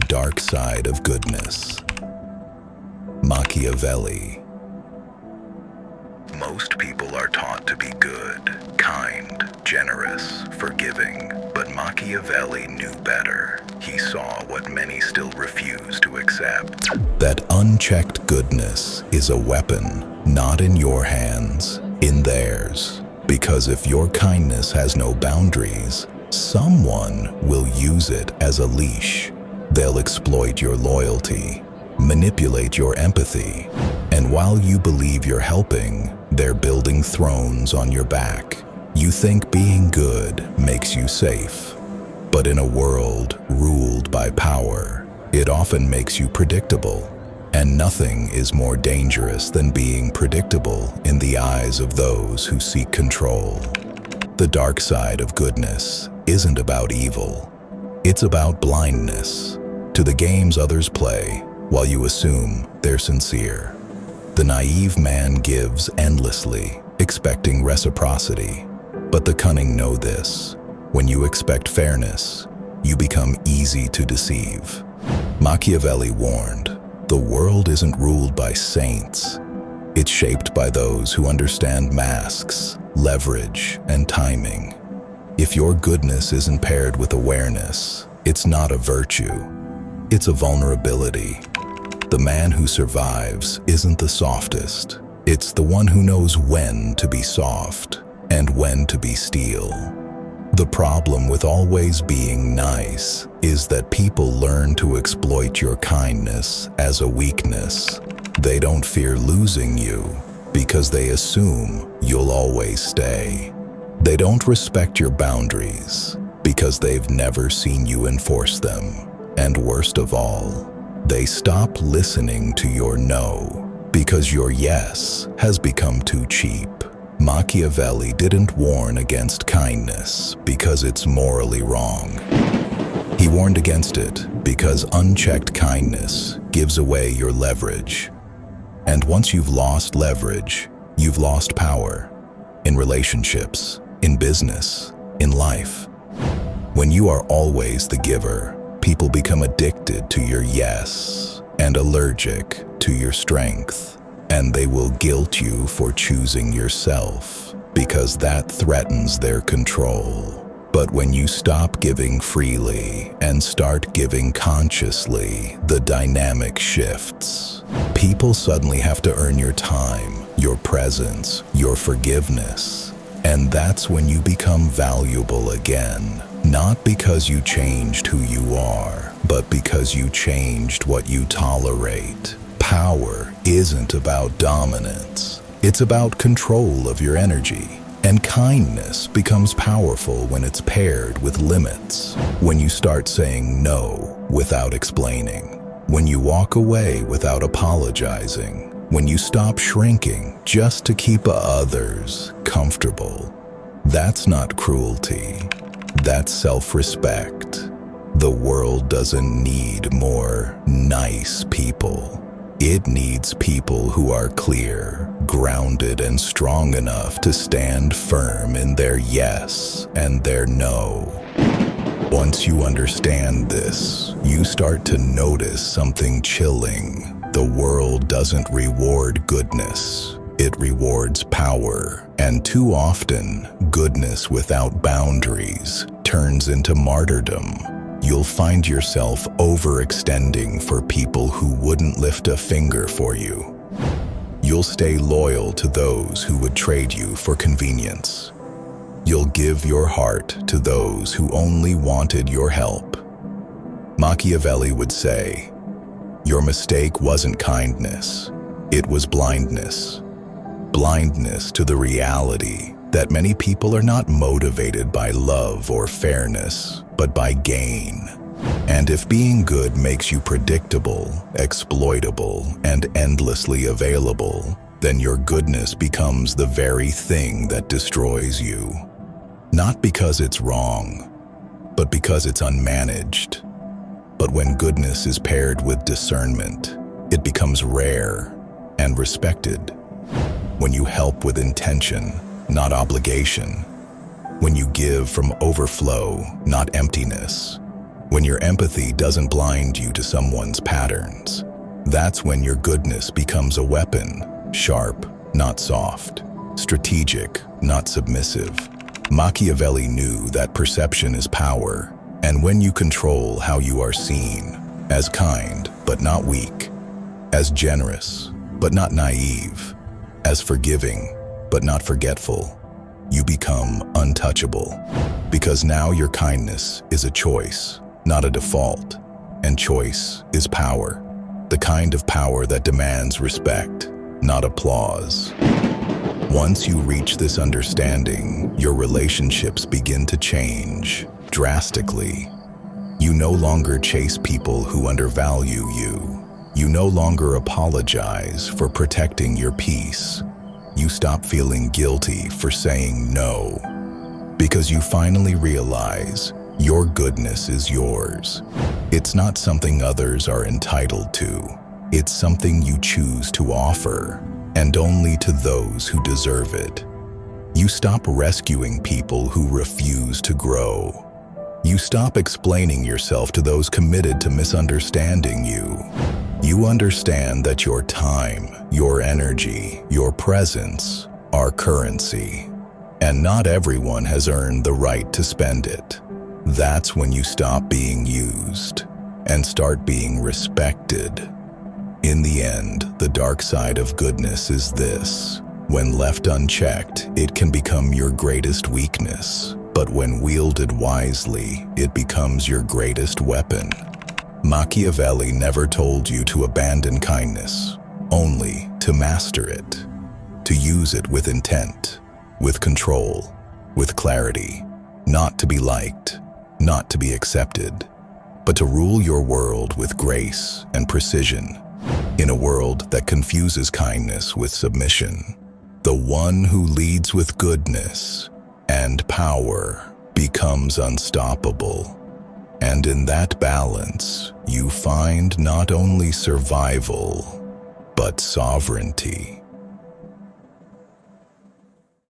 dark side of goodness. Machiavelli. Most people are taught to be good, kind, generous, forgiving, but Machiavelli knew better. He saw what many still refuse to accept. That unchecked goodness is a weapon, not in your hands, in theirs. Because if your kindness has no boundaries, someone will use it as a leash. They'll exploit your loyalty, manipulate your empathy, and while you believe you're helping, they're building thrones on your back. You think being good makes you safe, but in a world ruled by power, it often makes you predictable. And nothing is more dangerous than being predictable in the eyes of those who seek control. The dark side of goodness isn't about evil. It's about blindness to the games others play while you assume they're sincere. The naive man gives endlessly, expecting reciprocity. But the cunning know this. When you expect fairness, you become easy to deceive. Machiavelli warned, the world isn't ruled by saints. It's shaped by those who understand masks, leverage, and timing. If your goodness isn't paired with awareness, it's not a virtue. It's a vulnerability. The man who survives isn't the softest. It's the one who knows when to be soft and when to be steel. The problem with always being nice is that people learn to exploit your kindness as a weakness. They don't fear losing you because they assume you'll always stay. They don't respect your boundaries because they've never seen you enforce them. And worst of all, they stop listening to your no because your yes has become too cheap. Machiavelli didn't warn against kindness because it's morally wrong. He warned against it because unchecked kindness gives away your leverage. And once you've lost leverage, you've lost power in relationships, in business, in life. When you are always the giver, people become addicted to your yes and allergic to your strength. And they will guilt you for choosing yourself because that threatens their control. But when you stop giving freely and start giving consciously, the dynamic shifts. People suddenly have to earn your time, your presence, your forgiveness. And that's when you become valuable again. Not because you changed who you are, but because you changed what you tolerate. Power isn't about dominance. It's about control of your energy. And kindness becomes powerful when it's paired with limits. When you start saying no without explaining. When you walk away without apologizing. When you stop shrinking just to keep others comfortable. That's not cruelty. That's self-respect. The world doesn't need more nice people. It needs people who are clear, grounded, and strong enough to stand firm in their yes and their no. Once you understand this, you start to notice something chilling. The world doesn't reward goodness. It rewards power. And too often, goodness without boundaries turns into martyrdom. You'll find yourself overextending for people who wouldn't lift a finger for you. You'll stay loyal to those who would trade you for convenience. You'll give your heart to those who only wanted your help. Machiavelli would say, your mistake wasn't kindness, it was blindness. Blindness to the reality that many people are not motivated by love or fairness, but by gain. And if being good makes you predictable, exploitable, and endlessly available, then your goodness becomes the very thing that destroys you. Not because it's wrong, but because it's unmanaged. But when goodness is paired with discernment, it becomes rare and respected. When you help with intention, not obligation. When you give from overflow, not emptiness. when your empathy doesn't blind you to someone's patterns. That's when your goodness becomes a weapon, sharp, not soft, strategic, not submissive. Machiavelli knew that perception is power, and when you control how you are seen, as kind but not weak, as generous but not naive, as forgiving but not forgetful, you become untouchable. Because now your kindness is a choice, not a default, and choice is power. The kind of power that demands respect, not applause. Once you reach this understanding, your relationships begin to change drastically. You no longer chase people who undervalue you. You no longer apologize for protecting your peace. You stop feeling guilty for saying no, because you finally realize your goodness is yours. It's not something others are entitled to. It's something you choose to offer, and only to those who deserve it. You stop rescuing people who refuse to grow. You stop explaining yourself to those committed to misunderstanding you. You understand that your time, your energy, your presence are currency, and not everyone has earned the right to spend it. That's when you stop being used and start being respected. In the end, the dark side of goodness is this: when left unchecked, it can become your greatest weakness, but when wielded wisely, it becomes your greatest weapon. Machiavelli never told you to abandon kindness, only to master it, to use it with intent, with control, with clarity, not to be liked, not to be accepted, but to rule your world with grace and precision. In a world that confuses kindness with submission, the one who leads with goodness and power becomes unstoppable. And in that balance, you find not only survival, but sovereignty.